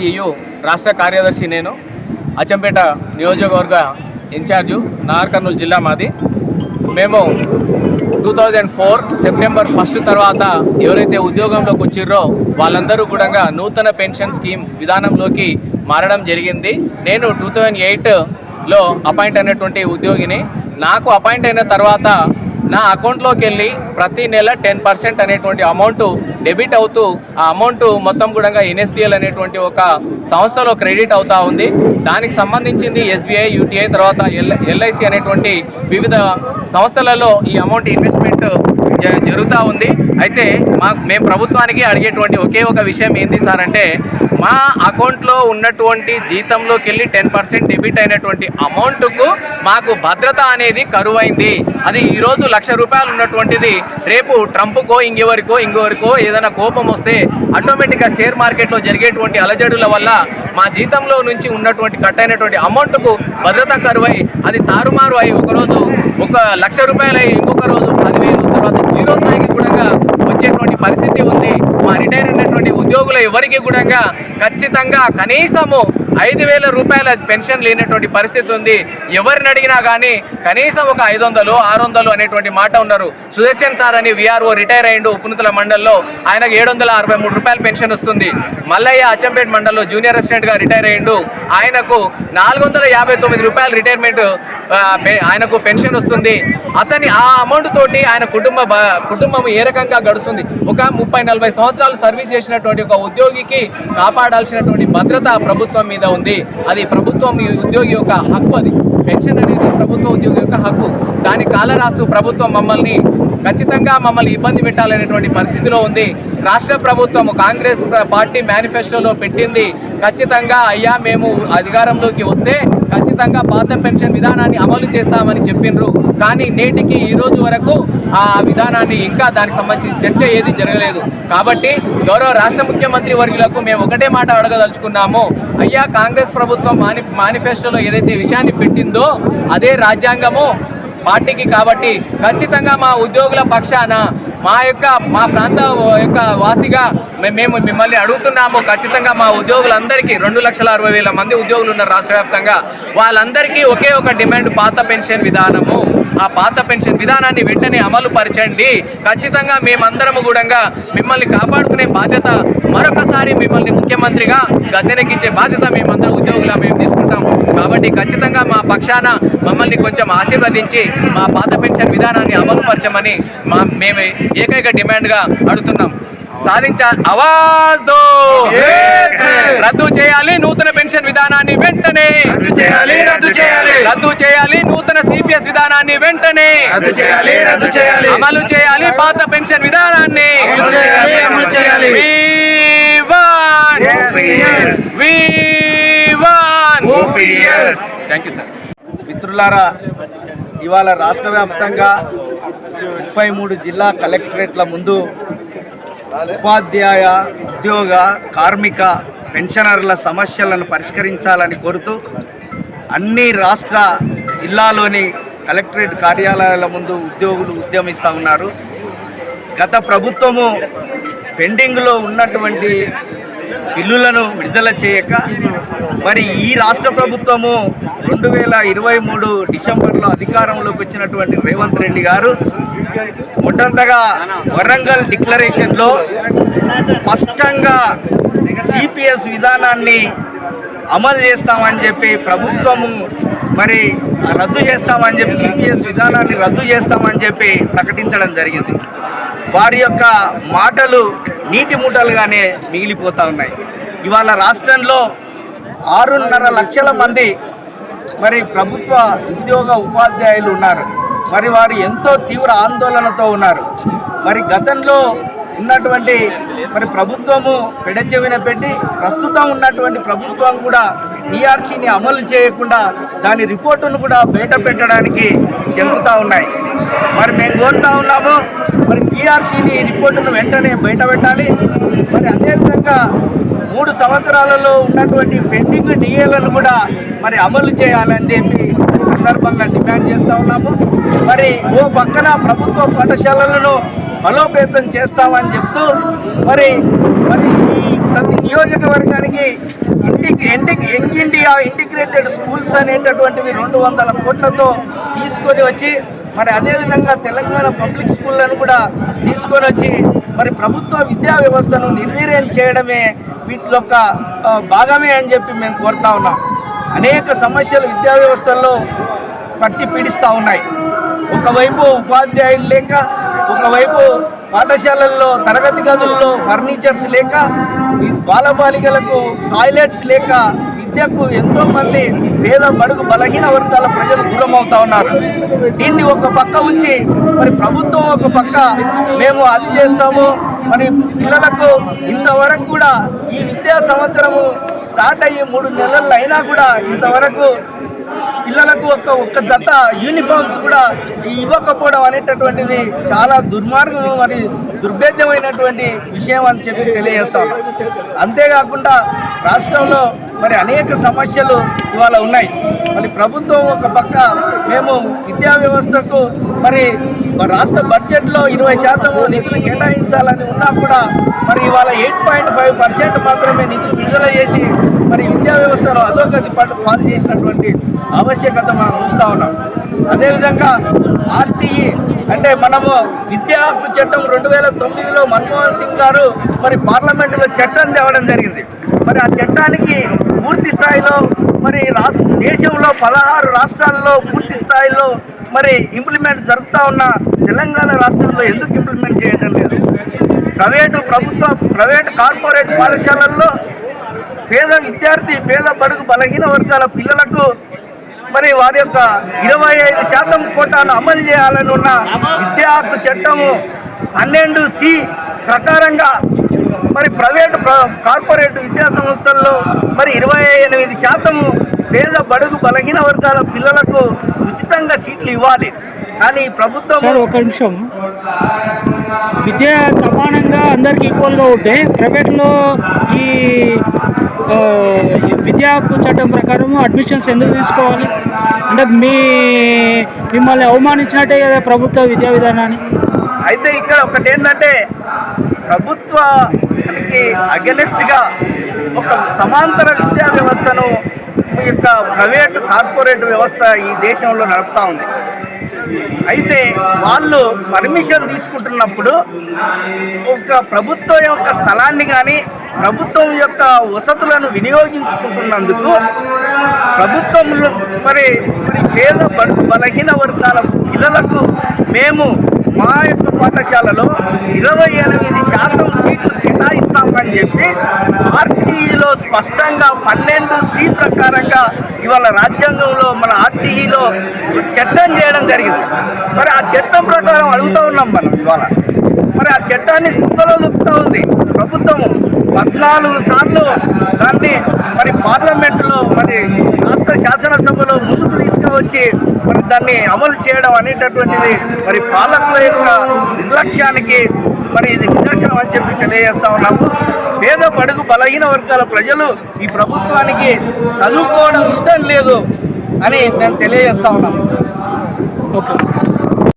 AITU రాష్ట్ర కార్యదర్శి. నేను అచ్చంపేట నియోజకవర్గ ఇన్ఛార్జు, నాగర్ కర్నూలు జిల్లా మాది. మేము 2004 సెప్టెంబర్ 1 తర్వాత ఎవరైతే ఉద్యోగంలోకి వచ్చిర్రో వాళ్ళందరూ కూడా నూతన పెన్షన్ స్కీమ్ విధానంలోకి మారడం జరిగింది. నేను 2008లో అపాయింట్ అయినటువంటి ఉద్యోగిని. నాకు అపాయింట్ అయిన తర్వాత నా అకౌంట్లోకి వెళ్ళి ప్రతి నెల 10% అనేటువంటి అమౌంట్ డెబిట్ అవుతూ ఆ అమౌంట్ మొత్తం కూడా ఎన్ఎస్డిఎల్ అనేటువంటి ఒక సంస్థలో క్రెడిట్ అవుతూ ఉంది. దానికి సంబంధించింది ఎస్బీఐ, యూటీఐ, తర్వాత ఎల్ఐసి అనేటువంటి వివిధ సంస్థలలో ఈ అమౌంట్ ఇన్వెస్ట్మెంట్ జరుగుతూ ఉంది. అయితే మేము ప్రభుత్వానికి అడిగేటువంటి ఒకే ఒక విషయం ఏంటి సార్ అంటే, మా అకౌంట్లో ఉన్నటువంటి జీతంలోకి వెళ్ళి 10% డెబిట్ అయినటువంటి అమౌంట్కు మాకు భద్రత అనేది కరువైంది. అది ఈరోజు ₹1,00,000 ఉన్నటువంటిది రేపు ట్రంప్కో ఇంకెవరికో ఏదైనా కోపం వస్తే ఆటోమేటిక్గా షేర్ మార్కెట్లో జరిగేటువంటి అలజడుల వల్ల మా జీతంలో నుంచి ఉన్నటువంటి కట్ అయినటువంటి అమౌంట్కు భద్రత కరువై అది తారుమారు అయి ఒకరోజు ₹1,00,000 అయి ఇంకొక రోజు 10,000, తర్వాత జీరో స్థాయికి కూడా వచ్చేటువంటి పరిస్థితి ఉంది. మా రిటైర్ అయినటువంటి ఉద్యోగులు ఎవరికి కూడా ఖచ్చితంగా కనీసము ₹5,000 పెన్షన్ లేనటువంటి పరిస్థితి ఉంది. ఎవరిని అడిగినా కానీ కనీసం ఒక 500, 600 అనేటువంటి మాట ఉన్నారు. సుదర్శన్ సార్ అని విఆర్ఓ రిటైర్ అయ్యిండు ఉప్పునుతల మండల్లో, ఆయనకు ₹763 పెన్షన్ వస్తుంది. మల్లయ్య అచ్చంపేట మండల్లో జూనియర్ అసిస్టెంట్గా రిటైర్ అయ్యిండు, ఆయనకు ₹459 రిటైర్మెంట్ ఆయనకు పెన్షన్ వస్తుంది. అతని ఆ అమౌంట్ తోటి ఆయన కుటుంబం ఏ రకంగా గడుస్తుంది? ఒక 30-40 సంవత్సరాలు సర్వీస్ చేసినటువంటి ఒక ఉద్యోగికి కాపాడాల్సినటువంటి భద్రత ప్రభుత్వం మీద ఉంది. అది ప్రభుత్వం ఉద్యోగి యొక్క హక్కు. అది పెన్షన్ అనేది ప్రభుత్వ ఉద్యోగి యొక్క హక్కు. దాని కాలరాసు ప్రభుత్వం ఖచ్చితంగా మమ్మల్ని ఇబ్బంది పెట్టాలనేటువంటి పరిస్థితిలో ఉంది. రాష్ట్ర ప్రభుత్వం కాంగ్రెస్ పార్టీ మేనిఫెస్టోలో పెట్టింది, ఖచ్చితంగా అయ్యా మేము అధికారంలోకి వస్తే ఖచ్చితంగా పాత పెన్షన్ విధానాన్ని అమలు చేస్తామని చెప్పిండ్రు. కానీ నేటికి ఈరోజు వరకు ఆ విధానాన్ని ఇంకా దానికి సంబంధించి చర్చ ఏది జరగలేదు. కాబట్టి గౌరవ రాష్ట్ర ముఖ్యమంత్రి వర్యులకు మేము ఒకటే మాట అడగదలుచుకున్నాము. అయ్యా, కాంగ్రెస్ ప్రభుత్వం మేనిఫెస్టోలో ఏదైతే విషయాన్ని పెట్టిందో అదే రాజ్యాంగము పార్టీకి. కాబట్టి ఖచ్చితంగా మా ఉద్యోగుల పక్షాన మా ప్రాంత యొక్క వాసిగా మేము మిమ్మల్ని అడుగుతున్నాము. ఖచ్చితంగా మా ఉద్యోగులందరికీ 2,60,000 మంది ఉద్యోగులు ఉన్నారు రాష్ట్ర వ్యాప్తంగా. వాళ్ళందరికీ ఒకే ఒక డిమాండ్, పాత పెన్షన్ విధానము. ఆ పాత పెన్షన్ విధానాన్ని వెంటనే అమలు పరచండి. ఖచ్చితంగా మేమందరము కూడా మిమ్మల్ని కాపాడుకునే బాధ్యత, మరొకసారి మిమ్మల్ని ముఖ్యమంత్రిగా గద్దెనెక్కించే బాధ్యత మేమందరం ఉద్యోగులా మేము తీసుకుంటాము. కాబట్టి ఖచ్చితంగా మా పక్షాన మమ్మల్ని కొంచెం ఆశీర్వదించి మా పాత పెన్షన్ విధానాన్ని అమలు పరచమని మేము ఏకైక డిమాండ్గా అడుగుతున్నాం. ఆవాజ్ దో, రద్దు చేయాలి నూతన పెన్షన్ విధానాన్ని వెంటనే, రద్దు చేయాలి నూతన సిపిఎస్ విధానాన్ని వెంటనే, అమలు చేయాలి పాత పెన్షన్ విధానాన్ని. Thank you sir. మిత్రులారా, ఇవాళ రాష్ట్ర వ్యాప్తంగా 33 జిల్లా కలెక్టరేట్ల ముందు ఉపాధ్యాయ, ఉద్యోగ, కార్మిక, పెన్షనర్ల సమస్యలను పరిష్కరించాలని కోరుతూ అన్ని రాష్ట్ర జిల్లాలోని కలెక్టరేట్ కార్యాలయాల ముందు ఉద్యోగులు ఉద్యమిస్తూ ఉన్నారు. గత ప్రభుత్వము పెండింగ్లో ఉన్నటువంటి బిల్లులను విడుదల చేయక మరి ఈ రాష్ట్ర ప్రభుత్వము 2023 డిసెంబర్లో అధికారంలోకి వచ్చినటువంటి రేవంత్ రెడ్డి గారు మొదటగా వరంగల్ డిక్లరేషన్లో స్పష్టంగా సిపిఎస్ విధానాన్ని అమలు చేస్తామని చెప్పి ప్రభుత్వము మరి రద్దు చేస్తామని చెప్పి సిపిఎస్ విధానాన్ని రద్దు చేస్తామని చెప్పి ప్రకటించడం జరిగింది. వారి యొక్క మాటలు నీటి మూటలుగానే మిగిలిపోతూ ఉన్నాయి. ఇవాళ రాష్ట్రంలో 6.5 లక్షల మంది మరి ప్రభుత్వ ఉద్యోగ ఉపాధ్యాయులు ఉన్నారు. మరి వారు ఎంతో తీవ్ర ఆందోళనతో ఉన్నారు. మరి గతంలో ఉన్నటువంటి మరి ప్రభుత్వము పెడచెవిన పెట్టి ప్రస్తుతం ఉన్నటువంటి ప్రభుత్వం కూడా పిఆర్సీని అమలు చేయకుండా దాని రిపోర్టును కూడా బయట పెట్టడానికి చెందుతూ ఉన్నాయి. మరి మేము కోరుతూ ఉన్నాము, మరి పిఆర్సీని రిపోర్టును వెంటనే బయట పెట్టాలి. మరి అదేవిధంగా 3 సంవత్సరాలలో ఉన్నటువంటి పెండింగ్ డిఏలను కూడా మరి అమలు చేయాలని చెప్పి సందర్భంగా డిమాండ్ చేస్తూ ఉన్నాము. మరి ఓ పక్కన ప్రభుత్వ పాఠశాలలను బలోపేతం చేస్తామని చెప్తూ మరి ఈ ప్రతి నియోజకవర్గానికి యంగ్ ఇండియా ఇంటిగ్రేటెడ్ స్కూల్స్ అనేటటువంటివి 200 కోట్లతో తీసుకొని వచ్చి మరి అదేవిధంగా తెలంగాణ పబ్లిక్ స్కూళ్ళను కూడా తీసుకొని వచ్చి మరి ప్రభుత్వ విద్యా వ్యవస్థను నిర్వీర్యం చేయడమే వీటిలో ఒక భాగమే అని చెప్పి మేము కోరుతా ఉన్నాం. అనేక సమస్యలు విద్యా వ్యవస్థల్లో పట్టి పీడిస్తూ ఉన్నాయి. ఒకవైపు ఉపాధ్యాయులు లేక, ఒకవైపు పాఠశాలల్లో తరగతి గదుల్లో ఫర్నిచర్స్ లేక, బాలబాలికలకు టాయిలెట్స్ లేక విద్యకు ఎంతోమంది పేద బడుగు బలహీన వర్గాల ప్రజలు దూరం అవుతా ఉన్నారు. దీన్ని ఒక పక్క ఉంచి మరి ప్రభుత్వం ఒక పక్క మేము అది చేస్తాము, మరి పిల్లలకు ఇంతవరకు కూడా ఈ విద్యా సంవత్సరము స్టార్ట్ అయ్యి 3 నెలలు అయినా కూడా ఇంతవరకు పిల్లలకు ఒక్క జత యూనిఫామ్స్ కూడా ఇవ్వకపోవడం అనేటటువంటిది చాలా దుర్మార్గం మరి దుర్భేద్యమైనటువంటి విషయం అని చెప్పి తెలియజేస్తాను. అంతేకాకుండా రాష్ట్రంలో మరి అనేక సమస్యలు ఇవాళ ఉన్నాయి. మరి ప్రభుత్వం ఒక పక్క మేము విద్యా వ్యవస్థకు మరి రాష్ట్ర బడ్జెట్లో 20% నిధులు కేటాయించాలని ఉన్నా కూడా మరి ఇవాళ 8.5% మాత్రమే నిధులు విడుదల చేసి మరి విద్యా వ్యవస్థను అధోగతి పాలు చేసినటువంటి ఆవశ్యకత మనం చూస్తూ ఉన్నాం. అదేవిధంగా ఆర్టీఈ అంటే మనము విద్యా హక్కు చట్టం 2009లో మన్మోహన్ సింగ్ గారు మరి పార్లమెంటులో చట్టం తేవడం జరిగింది. మరి ఆ చట్టానికి పూర్తి స్థాయిలో మరి దేశంలో 16 రాష్ట్రాల్లో పూర్తి స్థాయిలో మరి ఇంప్లిమెంట్ జరుగుతూ ఉన్న తెలంగాణ రాష్ట్రంలో ఎందుకు ఇంప్లిమెంట్ చేయడం లేదు? ప్రైవేటు కార్పొరేట్ పాఠశాలల్లో పేద విద్యార్థి, పేద బడుగు బలహీన వర్గాల పిల్లలకు మరి వారి యొక్క 25% కోటాను అమలు చేయాలని ఉన్న విద్యా హక్కు చట్టము 12C ప్రకారంగా మరి కార్పొరేట్ విద్యా సంస్థల్లో మరి 28% పేద బడుగు బలహీన వర్గాల పిల్లలకు ఉచితంగా సీట్లు ఇవ్వాలి. కానీ ప్రభుత్వం ఒక నిమిషం, విద్య సమానంగా అందరికీ ఈక్వల్గా ఉంటే ప్రైవేట్లో ఈ విద్యా హక్కు చట్టం ప్రకారం అడ్మిషన్స్ ఎందుకు తీసుకోవాలి? అంటే మిమ్మల్ని అవమానించినట్టే కదా ప్రభుత్వ విద్యా విధానాన్ని. అయితే ఇక్కడ ఒకటి ఏంటంటే ప్రభుత్వానికి అగెనిస్ట్గా ఒక సమాంతర విద్యా వ్యవస్థను ఈ యొక్క ప్రైవేటు కార్పొరేట్ వ్యవస్థ ఈ దేశంలో నడుపుతూ ఉంది. అయితే వాళ్ళు పర్మిషన్ తీసుకుంటున్నప్పుడు ఒక ప్రభుత్వం యొక్క స్థలాన్ని కానీ ప్రభుత్వం యొక్క వసతులను వినియోగించుకుంటున్నందుకు ప్రభుత్వంలో మరి పేద బడుగు బలహీన వర్గాల పిల్లలకు మేము మా యొక్క పాఠశాలలో 28% సీట్లు కేటాయిస్తామని చెప్పి ఆర్టీఈలో స్పష్టంగా 12C ప్రకారంగా ఇవాళ రాజ్యాంగంలో మన ఆర్టీఈలో చట్టం చేయడం జరిగింది. మరి ఆ చట్టం ప్రకారం అడుగుతూ ఉన్నాం మనం ఇవాళ. మరి ఆ చట్టాన్ని తుంగలో దొక్కుతూ ఉంది ప్రభుత్వము. 14 సార్లు దాన్ని మరి పార్లమెంటులో మరి రాష్ట్ర శాసనసభలో ముందుకు తీసుకువచ్చి మరి దాన్ని అమలు చేయడం అనేటటువంటిది మరి పాలకుల యొక్క నిర్లక్ష్యానికి మరి ఇది నిదర్శనం అని చెప్పి తెలియజేస్తా ఉన్నాము. పేద బడుగు బలహీన వర్గాల ప్రజలు ఈ ప్రభుత్వానికి చదువుకోవడం ఇష్టం లేదు అని మేము తెలియజేస్తా ఉన్నాము. ఓకే.